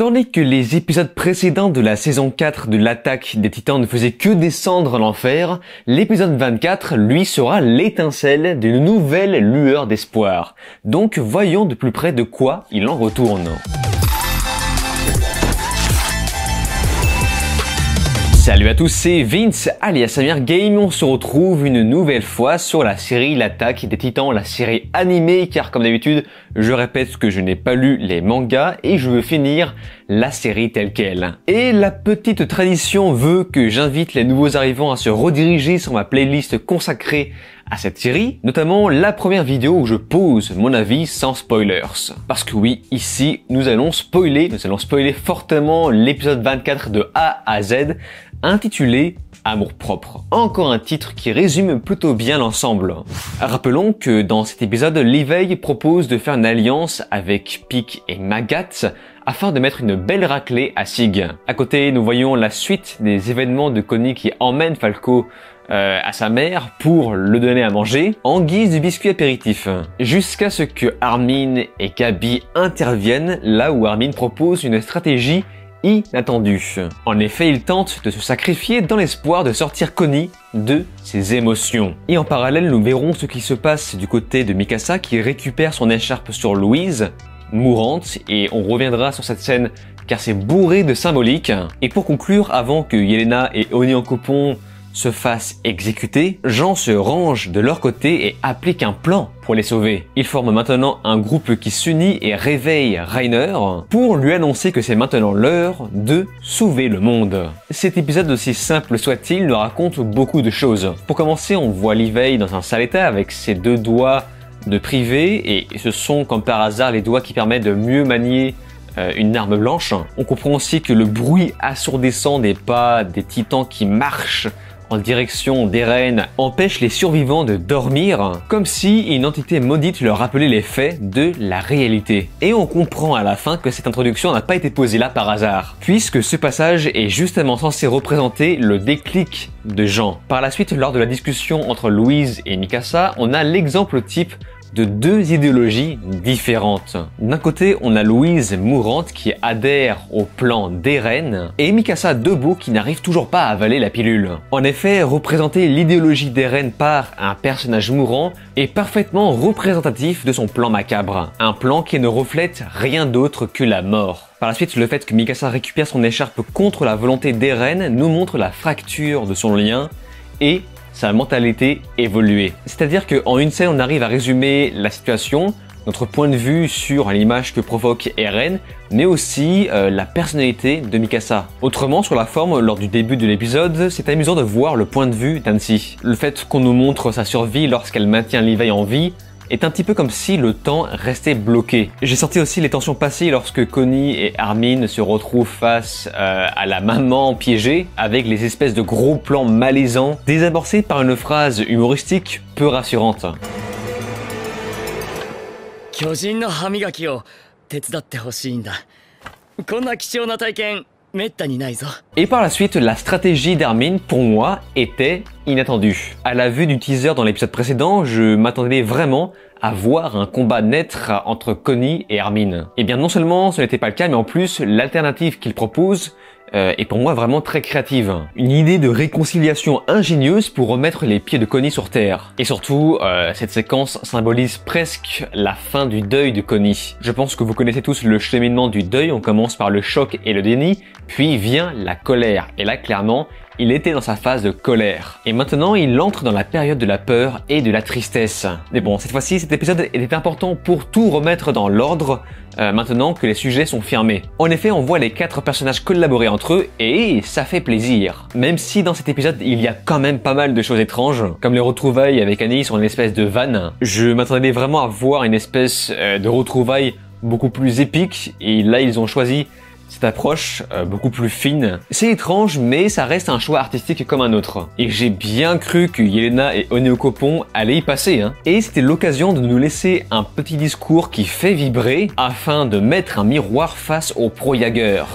Tandis que les épisodes précédents de la saison 4 de l'attaque des Titans ne faisaient que descendre l'enfer, l'épisode 24, lui, sera l'étincelle d'une nouvelle lueur d'espoir. Donc voyons de plus près de quoi il en retourne. Salut à tous, c'est Vince alias Amir Game. On se retrouve une nouvelle fois sur la série L'attaque des Titans, la série animée, car comme d'habitude, je répète que je n'ai pas lu les mangas et je veux finir la série telle qu'elle. Et la petite tradition veut que j'invite les nouveaux arrivants à se rediriger sur ma playlist consacrée à cette série, notamment la première vidéo où je pose mon avis sans spoilers. Parce que oui, ici, nous allons spoiler fortement l'épisode 24 de A à Z, intitulé Amour-propre. Encore un titre qui résume plutôt bien l'ensemble. Rappelons que dans cet épisode, Levi propose de faire une alliance avec Pieck et Magath afin de mettre une belle raclée à Sig. À côté, nous voyons la suite des événements de Connie qui emmène Falco à sa mère pour le donner à manger en guise de biscuit apéritif. Jusqu'à ce que Armin et Gabi interviennent là où Armin propose une stratégie inattendue. En effet, il tente de se sacrifier dans l'espoir de sortir Connie de ses émotions. Et en parallèle, nous verrons ce qui se passe du côté de Mikasa qui récupère son écharpe sur Louise, mourante, et on reviendra sur cette scène car c'est bourré de symbolique. Et pour conclure, avant que Yelena et Onionkopon se fassent exécuter, Jean se range de leur côté et applique un plan pour les sauver. Ils forment maintenant un groupe qui s'unit et réveille Reiner pour lui annoncer que c'est maintenant l'heure de sauver le monde. Cet épisode, aussi simple soit-il, nous raconte beaucoup de choses. Pour commencer, on voit Levi dans un sale état avec ses deux doigts de privé et ce sont comme par hasard les doigts qui permettent de mieux manier une arme blanche. On comprend aussi que le bruit assourdissant des pas des titans qui marchent en direction d'Eren empêche les survivants de dormir, comme si une entité maudite leur rappelait les faits de la réalité. Et on comprend à la fin que cette introduction n'a pas été posée là par hasard, puisque ce passage est justement censé représenter le déclic de Jean. Par la suite, lors de la discussion entre Louise et Mikasa, on a l'exemple type de deux idéologies différentes. D'un côté, on a Louise mourante qui adhère au plan d'Eren et Mikasa debout qui n'arrive toujours pas à avaler la pilule. En effet, représenter l'idéologie d'Eren par un personnage mourant est parfaitement représentatif de son plan macabre. Un plan qui ne reflète rien d'autre que la mort. Par la suite, le fait que Mikasa récupère son écharpe contre la volonté d'Eren nous montre la fracture de son lien et sa mentalité évoluée. C'est-à-dire qu'en une scène, on arrive à résumer la situation, notre point de vue sur l'image que provoque Eren, mais aussi la personnalité de Mikasa. Autrement, sur la forme, lors du début de l'épisode, c'est amusant de voir le point de vue d'Hansi. Le fait qu'on nous montre sa survie lorsqu'elle maintient Levi en vie est un petit peu comme si le temps restait bloqué. J'ai senti aussi les tensions passer lorsque Connie et Armin se retrouvent face à la maman piégée, avec les espèces de gros plans malaisants, désamorcés par une phrase humoristique peu rassurante. Et par la suite, la stratégie d'Armin, pour moi, était inattendue. À la vue du teaser dans l'épisode précédent, je m'attendais vraiment à voir un combat naître entre Connie et Armin. Et bien non seulement ce n'était pas le cas, mais en plus, l'alternative qu'il propose est pour moi vraiment très créative. Une idée de réconciliation ingénieuse pour remettre les pieds de Connie sur terre. Et surtout, cette séquence symbolise presque la fin du deuil de Connie. Je pense que vous connaissez tous le cheminement du deuil, on commence par le choc et le déni, puis vient la colère. Et là, clairement, il était dans sa phase de colère. Et maintenant, il entre dans la période de la peur et de la tristesse. Mais bon, cette fois-ci, cet épisode était important pour tout remettre dans l'ordre, maintenant que les sujets sont fermés. En effet, on voit les 4 personnages collaborer entre eux et ça fait plaisir. Même si dans cet épisode, il y a quand même pas mal de choses étranges, comme les retrouvailles avec Annie sur une espèce de van. Je m'attendais vraiment à voir une espèce de retrouvailles beaucoup plus épique et là, ils ont choisi cette approche beaucoup plus fine. C'est étrange, mais ça reste un choix artistique comme un autre. Et j'ai bien cru que Yelena et Onionkopon allaient y passer. Et c'était l'occasion de nous laisser un petit discours qui fait vibrer afin de mettre un miroir face au pro-Jaeger.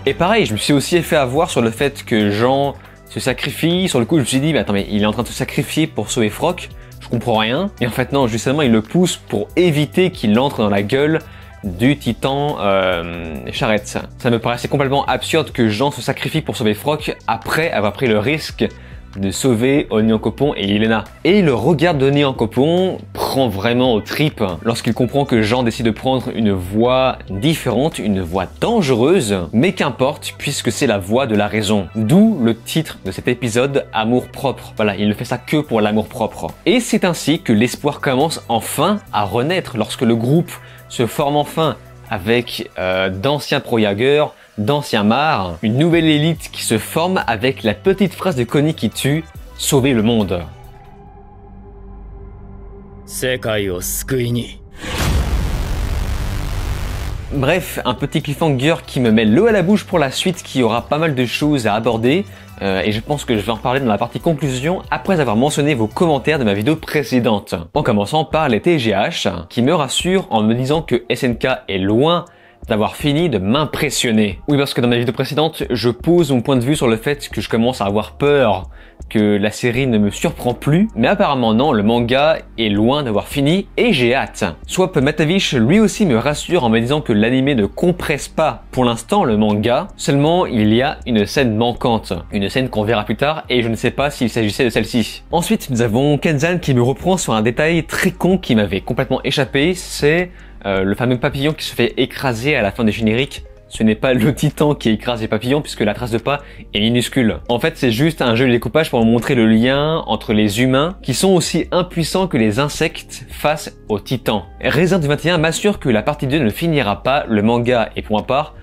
Et pareil, je me suis aussi fait avoir sur le fait que Jean se sacrifie. Sur le coup, je me suis dit, bah, attends, mais il est en train de se sacrifier pour sauver Froc. Je comprends rien. Et en fait, non, justement, il le pousse pour éviter qu'il entre dans la gueule du titan Charette. Ça me paraissait complètement absurde que Jean se sacrifie pour sauver Froc après avoir pris le risque de sauver Onyankopon et Yelena. Et le regard de Onyankopon prend vraiment aux tripes lorsqu'il comprend que Jean décide de prendre une voie différente, une voie dangereuse, mais qu'importe puisque c'est la voie de la raison. D'où le titre de cet épisode, Amour propre. Voilà, il ne fait ça que pour l'amour propre. Et c'est ainsi que l'espoir commence enfin à renaître lorsque le groupe se forme enfin avec d'anciens pro-Jager, d'anciens Mars, une nouvelle élite qui se forme avec la petite phrase de Connie qui tue « Sauver le monde ». Bref, un petit cliffhanger qui me met l'eau à la bouche pour la suite, qui aura pas mal de choses à aborder. Et je pense que je vais en reparler dans la partie conclusion après avoir mentionné vos commentaires de ma vidéo précédente. En commençant par les TGH, qui me rassurent en me disant que SNK est loin d'avoir fini de m'impressionner. Oui, parce que dans ma vidéo précédente, je pose mon point de vue sur le fait que je commence à avoir peur que la série ne me surprend plus, mais apparemment non, le manga est loin d'avoir fini et j'ai hâte. Swap Matavish lui aussi me rassure en me disant que l'anime ne compresse pas pour l'instant le manga, seulement il y a une scène manquante, une scène qu'on verra plus tard et je ne sais pas s'il s'agissait de celle-ci. Ensuite, nous avons Kenzan qui me reprend sur un détail très con qui m'avait complètement échappé, c'est le fameux papillon qui se fait écraser à la fin des génériques. Ce n'est pas le titan qui écrase les papillons puisque la trace de pas est minuscule. En fait, c'est juste un jeu de découpage pour montrer le lien entre les humains qui sont aussi impuissants que les insectes face aux titans. Raisin du 21 m'assure que la partie 2 ne finira pas le manga et pour ma part,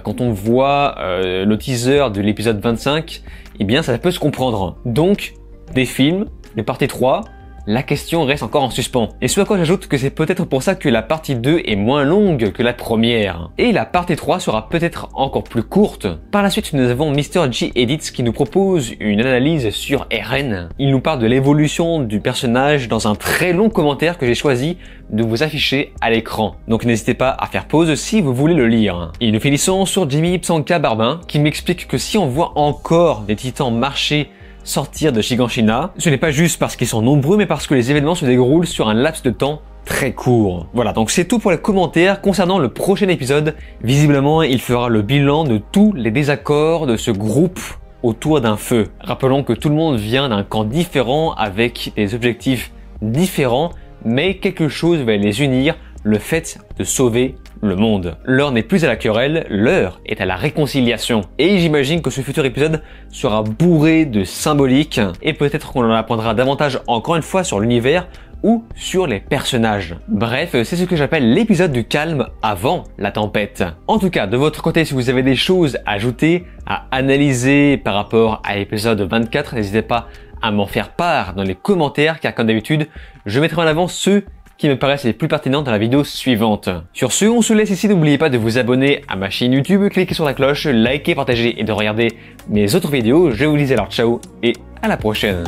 quand on voit le teaser de l'épisode 25, eh bien ça peut se comprendre. Donc, des films, de partie 3, la question reste encore en suspens. Et ce à quoi j'ajoute que c'est peut-être pour ça que la partie 2 est moins longue que la première. Et la partie 3 sera peut-être encore plus courte. Par la suite, nous avons Mr. G Edits qui nous propose une analyse sur Eren. Il nous parle de l'évolution du personnage dans un très long commentaire que j'ai choisi de vous afficher à l'écran. Donc n'hésitez pas à faire pause si vous voulez le lire. Et nous finissons sur Jimmy Psanka Barbin qui m'explique que si on voit encore des titans marcher sortir de Shiganshina, ce n'est pas juste parce qu'ils sont nombreux, mais parce que les événements se déroulent sur un laps de temps très court. Voilà, donc c'est tout pour les commentaires. Concernant le prochain épisode, visiblement, il fera le bilan de tous les désaccords de ce groupe autour d'un feu. Rappelons que tout le monde vient d'un camp différent avec des objectifs différents, mais quelque chose va les unir, le fait de sauver le monde. L'heure n'est plus à la querelle, l'heure est à la réconciliation. Et j'imagine que ce futur épisode sera bourré de symboliques et peut-être qu'on en apprendra davantage encore une fois sur l'univers ou sur les personnages. Bref, c'est ce que j'appelle l'épisode du calme avant la tempête. En tout cas, de votre côté, si vous avez des choses à ajouter, à analyser par rapport à l'épisode 24, n'hésitez pas à m'en faire part dans les commentaires car comme d'habitude, je mettrai en avant ceux qui me paraissent les plus pertinentes dans la vidéo suivante. Sur ce, on se laisse ici. N'oubliez pas de vous abonner à ma chaîne YouTube, cliquez sur la cloche, likez, partagez et de regarder mes autres vidéos. Je vous dis alors ciao et à la prochaine.